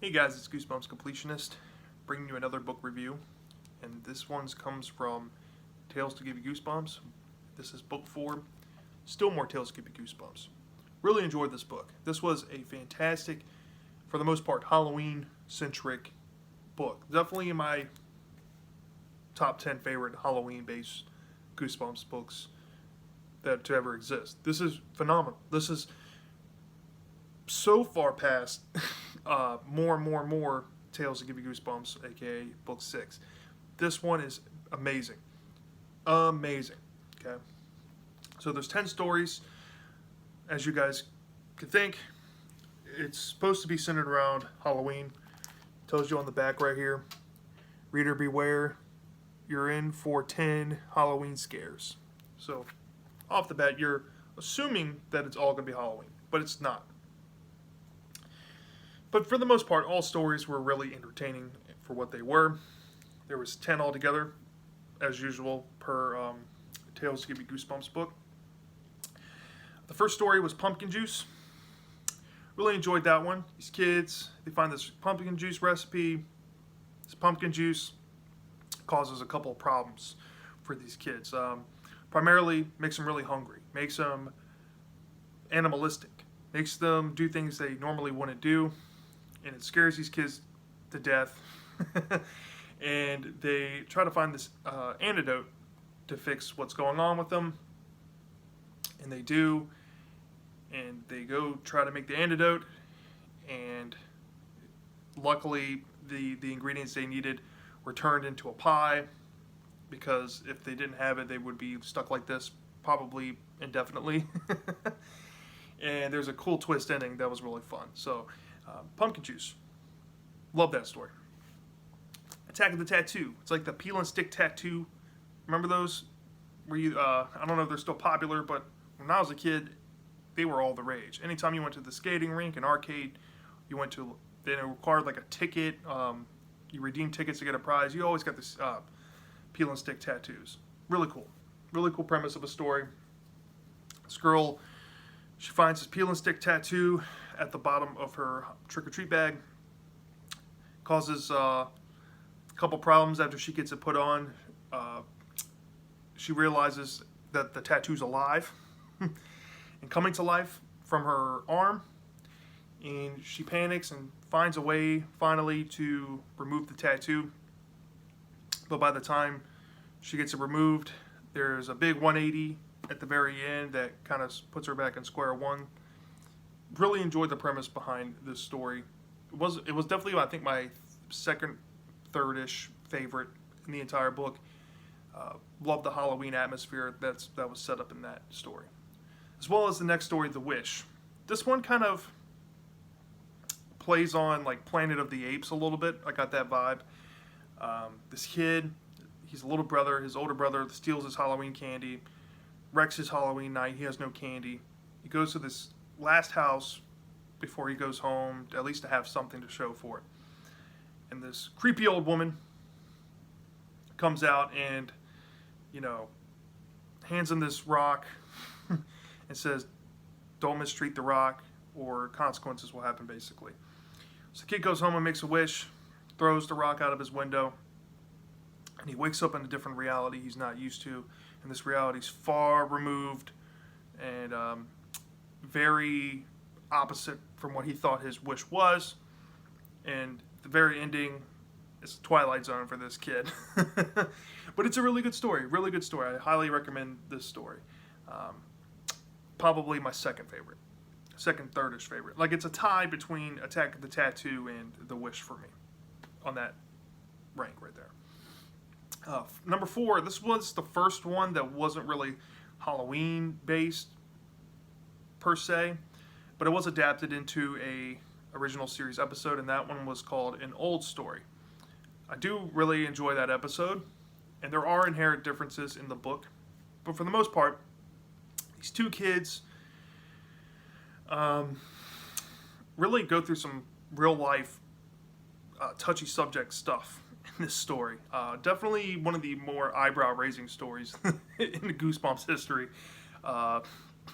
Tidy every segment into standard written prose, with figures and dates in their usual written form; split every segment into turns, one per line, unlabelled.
Hey guys, it's Goosebumps Completionist, bringing you another book review, and this one comes from Tales to Give You Goosebumps. This is book 4, still more Tales to Give You Goosebumps. Really enjoyed this book. This was a fantastic, for the most part, Halloween-centric book. Definitely in my top 10 favorite Halloween-based Goosebumps books to ever exist. This is phenomenal. This is so far past more Tales to Give You Goosebumps, aka book 6. This one is amazing. Amazing. Okay. So there's 10 stories, as you guys could think. It's supposed to be centered around Halloween. It tells you on the back right here, reader beware, you're in for 10 Halloween scares. So off the bat, you're assuming that it's all going to be Halloween, but it's not. But for the most part, all stories were really entertaining for what they were. There was 10 altogether, as usual, per Tales to Give You Goosebumps book. The first story was Pumpkin Juice. Really enjoyed that one. These kids, they find this pumpkin juice recipe. This pumpkin juice causes a couple of problems for these kids. Primarily, makes them really hungry. Makes them animalistic. Makes them do things they normally wouldn't do. And it scares these kids to death. And they try to find this antidote to fix what's going on with them. And they do. And they go try to make the antidote. And luckily, the ingredients they needed were turned into a pie. Because if they didn't have it, they would be stuck like this probably indefinitely. And there's a cool twist ending that was really fun. So, Pumpkin Juice. Love that story. Attack of the Tattoo. It's like the peel and stick tattoo. Remember those? Where you, I don't know if they're still popular, but when I was a kid, they were all the rage. Anytime you went to the skating rink, an arcade, you went to, then it required like a ticket. You redeemed tickets to get a prize. You always got this peel and stick tattoos. Really cool. Really cool premise of a story. This girl, she finds this peel and stick tattoo at the bottom of her trick-or-treat bag. Causes a couple problems after she gets it put on. She realizes that the tattoo's alive and coming to life from her arm. And she panics and finds a way finally to remove the tattoo. But by the time she gets it removed, there's a big 180 at the very end that kind of puts her back in square one. Really enjoyed the premise behind this story. It was definitely, I think, my second, third-ish favorite in the entire book. Loved the Halloween atmosphere that was set up in that story. As well as the next story, The Wish. This one kind of plays on like Planet of the Apes a little bit. I got that vibe. This kid, he's a little brother. His older brother steals his Halloween candy, wrecks his Halloween night. He has no candy. He goes to this last house before he goes home, at least to have something to show for it. And this creepy old woman comes out and, you know, hands him this rock and says, don't mistreat the rock or consequences will happen, basically. So the kid goes home and makes a wish, throws the rock out of his window, and he wakes up in a different reality he's not used to. And this reality's far removed and very opposite from what he thought his wish was. And the very ending is a Twilight Zone for this kid. But it's a really good story. Really good story. I highly recommend this story. Probably my second favorite. Second, third-ish favorite. Like, it's a tie between Attack of the Tattoo and The Wish for me. On that rank right there. Number 4, this was the first one that wasn't really Halloween-based per se, but it was adapted into a original series episode, and that one was called An Old Story. I do really enjoy that episode, and there are inherent differences in the book, but for the most part, these two kids really go through some real-life touchy subject stuff in this story. Definitely one of the more eyebrow-raising stories in the Goosebumps history.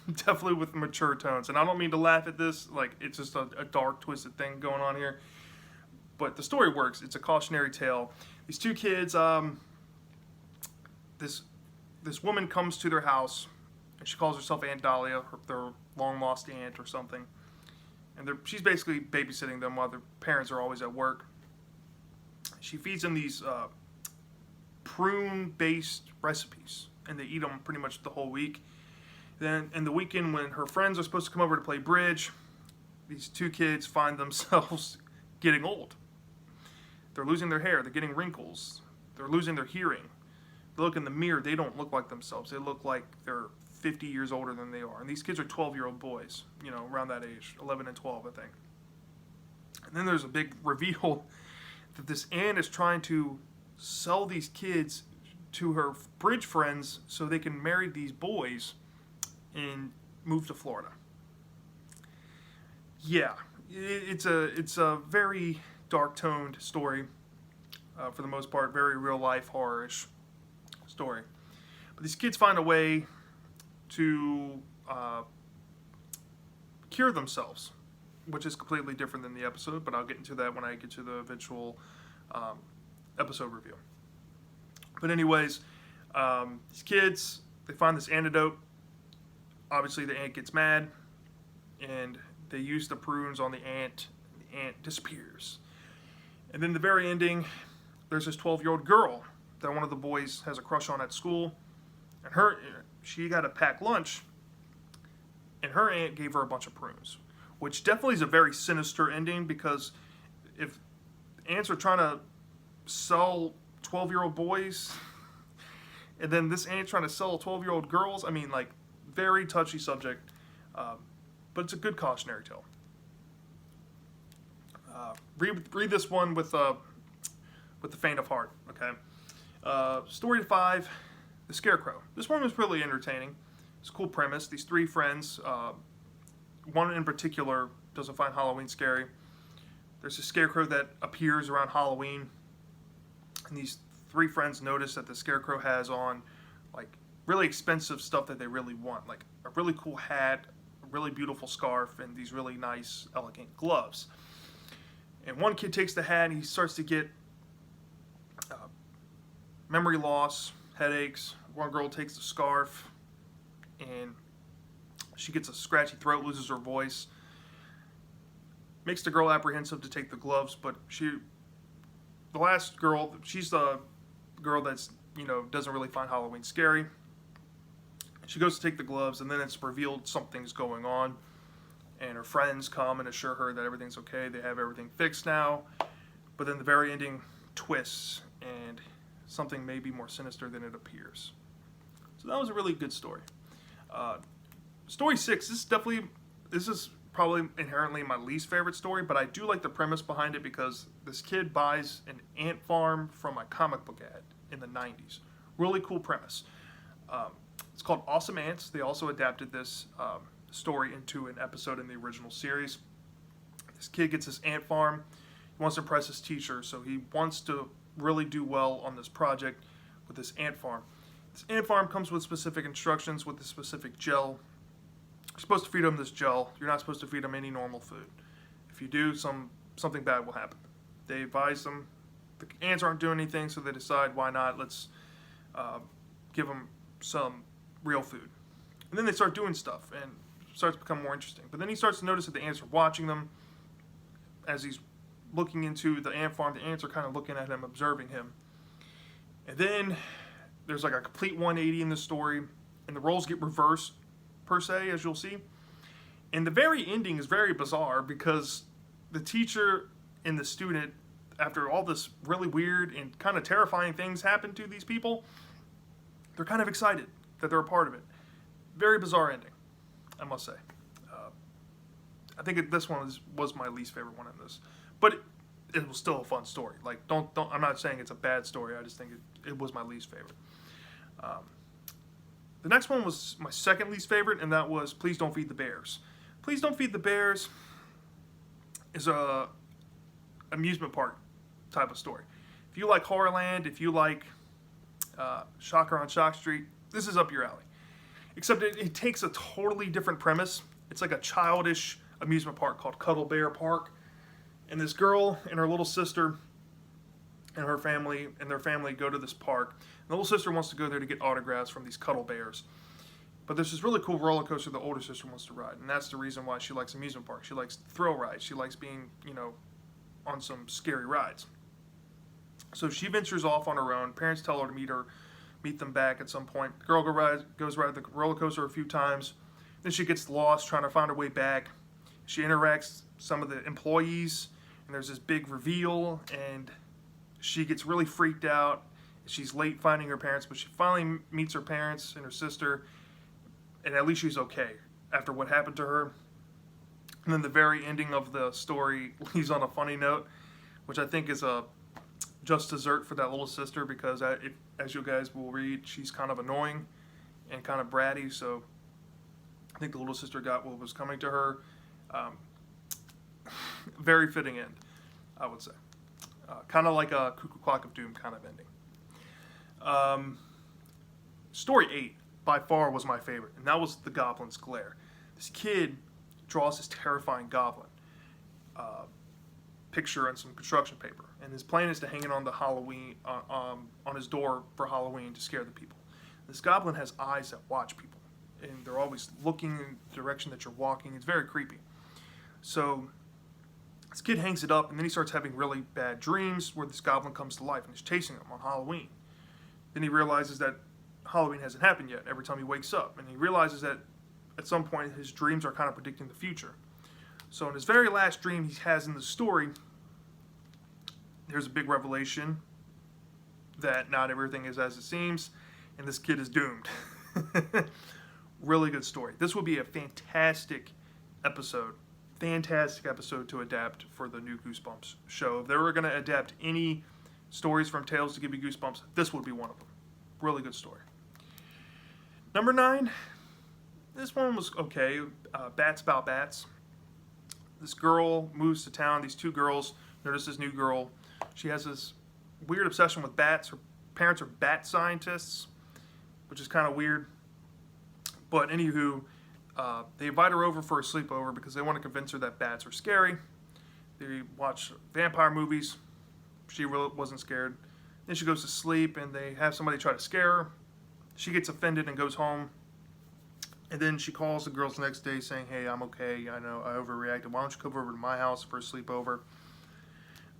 Definitely with mature tones. And I don't mean to laugh at this, like, it's just a dark, twisted thing going on here. But the story works. It's a cautionary tale. These two kids, this woman comes to their house, and she calls herself Aunt Dahlia, their long lost aunt or something. And she's basically babysitting them while their parents are always at work. She feeds them these prune-based recipes, and they eat them pretty much the whole week. Then, in the weekend when her friends are supposed to come over to play bridge, these two kids find themselves getting old. They're losing their hair, they're getting wrinkles, they're losing their hearing. They look in the mirror, they don't look like themselves. They look like they're 50 years older than they are. And these kids are 12-year-old boys, around that age, 11 and 12, I think. And then there's a big reveal that this aunt is trying to sell these kids to her bridge friends so they can marry these boys and move to Florida. Yeah, it's a very dark-toned story, for the most part, very real-life horror-ish story. But these kids find a way to cure themselves, which is completely different than the episode, but I'll get into that when I get to the eventual episode review. But anyways, these kids, they find this antidote. Obviously, the aunt gets mad, and they use the prunes on the ant. The ant disappears. And then the very ending, there's this 12-year-old girl that one of the boys has a crush on at school. And she got to pack lunch, and her aunt gave her a bunch of prunes, which definitely is a very sinister ending, because if ants are trying to sell 12-year-old boys, and then this aunt trying to sell 12-year-old girls, I mean, like, very touchy subject, but it's a good cautionary tale. Read this one with the faint of heart, okay? Story 5, The Scarecrow. This one was really entertaining. It's a cool premise. These three friends, one in particular doesn't find Halloween scary. There's a scarecrow that appears around Halloween, and these three friends notice that the scarecrow has on, like, really expensive stuff that they really want, like a really cool hat, a really beautiful scarf, and these really nice, elegant gloves. And one kid takes the hat, and he starts to get memory loss, headaches. One girl takes the scarf, and she gets a scratchy throat, loses her voice. Makes the girl apprehensive to take the gloves, but the last girl, she's the girl that's, doesn't really find Halloween scary. She goes to take the gloves, and then it's revealed something's going on. And her friends come and assure her that everything's okay. They have everything fixed now. But then the very ending twists, and something may be more sinister than it appears. So that was a really good story. Story 6, this is probably inherently my least favorite story, but I do like the premise behind it, because this kid buys an ant farm from a comic book ad in the 90s. Really cool premise. It's called Awesome Ants. They also adapted this story into an episode in the original series. This kid gets this ant farm. He wants to impress his teacher, so he wants to really do well on this project with this ant farm. This ant farm comes with specific instructions, with a specific gel. You're supposed to feed them this gel. You're not supposed to feed them any normal food. If you do, something bad will happen. They advise them. The ants aren't doing anything, so they decide, why not? Let's give them some real food. And then they start doing stuff, and it starts to become more interesting. But then he starts to notice that the ants are watching them. As he's looking into the ant farm, the ants are kind of looking at him, observing him. And then there's like a complete 180 in the story, and the roles get reversed, per se, as you'll see. And the very ending is very bizarre, because the teacher and the student, after all this really weird and kind of terrifying things happen to these people, they're kind of excited that they're a part of it. Very bizarre ending, I must say. I think this one was my least favorite one in this, but it was still a fun story. Like, don't. I'm not saying it's a bad story. I just think it was my least favorite. The next one was my second least favorite, and that was Please Don't Feed the Bears. Please Don't Feed the Bears is a amusement park type of story. If you like Horrorland, if you like Shocker on Shock Street, this is up your alley. Except it takes a totally different premise. It's like a childish amusement park called Cuddle Bear Park. And this girl and her little sister and their family go to this park. And the little sister wants to go there to get autographs from these cuddle bears. But there's this really cool roller coaster the older sister wants to ride, and that's the reason why she likes amusement parks. She likes thrill rides. She likes being, on some scary rides. So she ventures off on her own. Parents tell her to meet them back at some point. The girl goes ride the roller coaster a few times. Then she gets lost trying to find her way back. She interacts with some of the employees, and there's this big reveal, and she gets really freaked out. She's late finding her parents, but she finally meets her parents and her sister, and at least she's okay after what happened to her. And then the very ending of the story leaves on a funny note, which I think is a just dessert for that little sister, because as you guys will read, she's kind of annoying and kind of bratty, so I think the little sister got what was coming to her. Very fitting end, I would say. Kind of like a Cuckoo Clock of Doom kind of ending. Story 8, by far, was my favorite, and that was The Goblin's Glare. This kid draws this terrifying goblin picture and some construction paper, and his plan is to hang it on the Halloween on his door for Halloween to scare the people. This goblin has eyes that watch people, and they're always looking in the direction that you're walking. It's very creepy. So this kid hangs it up, and then he starts having really bad dreams where this goblin comes to life and is chasing him on Halloween. Then he realizes that Halloween hasn't happened yet every time he wakes up, and he realizes that at some point his dreams are kind of predicting the future. So in his very last dream he has in the story, there's a big revelation that not everything is as it seems, and this kid is doomed. Really good story. This would be a fantastic episode to adapt for the new Goosebumps show. If they were going to adapt any stories from Tales to Give You Goosebumps, this would be one of them. Really good story. Number 9, this one was okay. Bats About Bats. This girl moves to town. These two girls notice this new girl. She has this weird obsession with bats. Her parents are bat scientists, which is kind of weird. But anywho, they invite her over for a sleepover because they want to convince her that bats are scary. They watch vampire movies. She really wasn't scared. Then she goes to sleep, and they have somebody try to scare her. She gets offended and goes home. And then she calls the girls the next day saying, "Hey, I'm okay. I know I overreacted. Why don't you come over to my house for a sleepover?"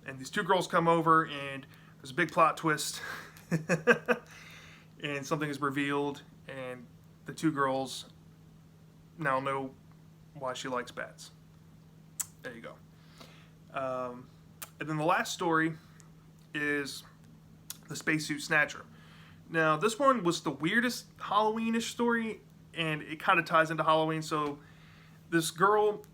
And these two girls come over, and there's a big plot twist. And something is revealed, and the two girls now know why she likes bats. There you go. And then the last story is The Spacesuit Snatcher. Now, this one was the weirdest Halloween-ish story, and it kind of ties into Halloween. So this girl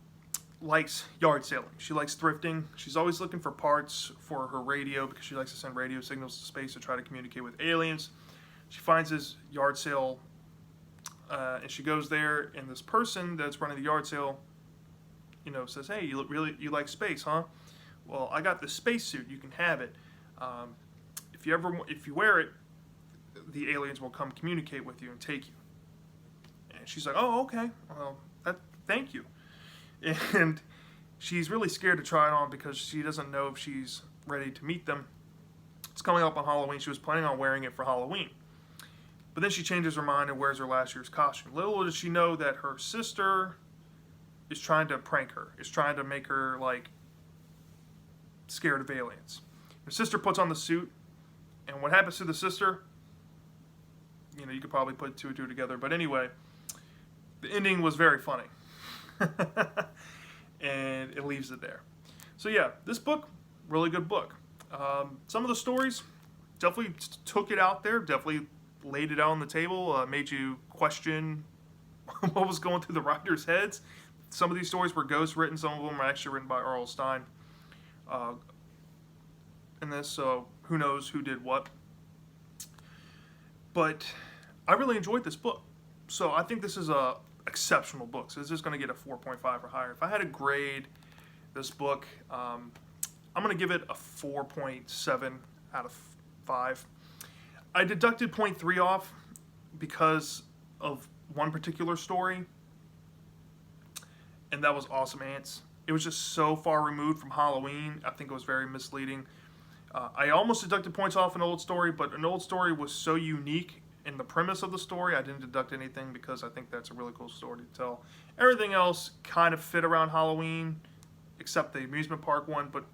likes yard sailing. She likes thrifting. She's always looking for parts for her radio because she likes to send radio signals to space to try to communicate with aliens. She finds this yard sale, and she goes there, and this person that's running the yard sale, says, "Hey, you like space, huh? Well, I got this spacesuit. You can have it. If you wear it, the aliens will come communicate with you and take you." And she's like, "Oh, okay. Well, thank you." And she's really scared to try it on because she doesn't know if she's ready to meet them. It's coming up on Halloween. She was planning on wearing it for Halloween. But then she changes her mind and wears her last year's costume. Little does she know that her sister is trying to prank her, is trying to make her, scared of aliens. Her sister puts on the suit, and what happens to the sister, you could probably put 2 and 2 together. But anyway, the ending was very funny. And it leaves it there. So yeah, this book, really good book. Some of the stories definitely took it out there, definitely laid it out on the table, made you question what was going through the writers' heads. Some of these stories were ghost written, some of them are actually written by R.L. Stine. In this, so who knows who did what. But I really enjoyed this book. So I think this is a exceptional book. So this is going to get a 4.5 or higher. If I had to grade this book, I'm going to give it a 4.7 out of 5. I deducted 0.3 off because of one particular story, and that was Awesome Ants. it was just so far removed from Halloween. I think it was very misleading. I almost deducted points off an old story, but an old story was so unique in the premise of the story, I didn't deduct anything because I think that's a really cool story to tell. Everything else kind of fit around Halloween, except the amusement park one, but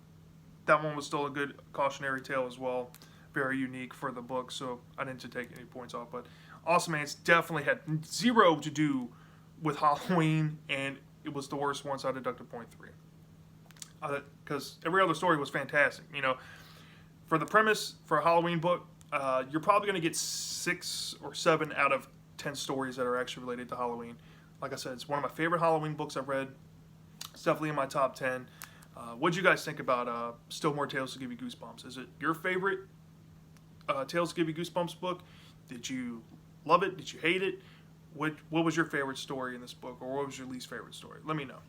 that one was still a good cautionary tale as well. Very unique for the book, so I didn't take any points off. But Awesome Ants definitely had zero to do with Halloween, and it was the worst one, so I deducted 0.3. Because every other story was fantastic. You know, for the premise for a Halloween book, you're probably going to get 6 or 7 out of 10 stories that are actually related to Halloween. Like I said, it's one of my favorite Halloween books I've read. It's definitely in my top 10. What do you guys think about Still More Tales to Give You Goosebumps? Is it your favorite Tales to Give You Goosebumps book? Did you love it? Did you hate it? What was your favorite story in this book, or what was your least favorite story? Let me know.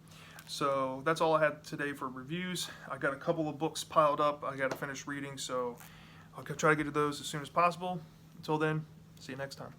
So that's all I had today for reviews. I got a couple of books piled up I got to finish reading, so I'll try to get to those as soon as possible. Until then, see you next time.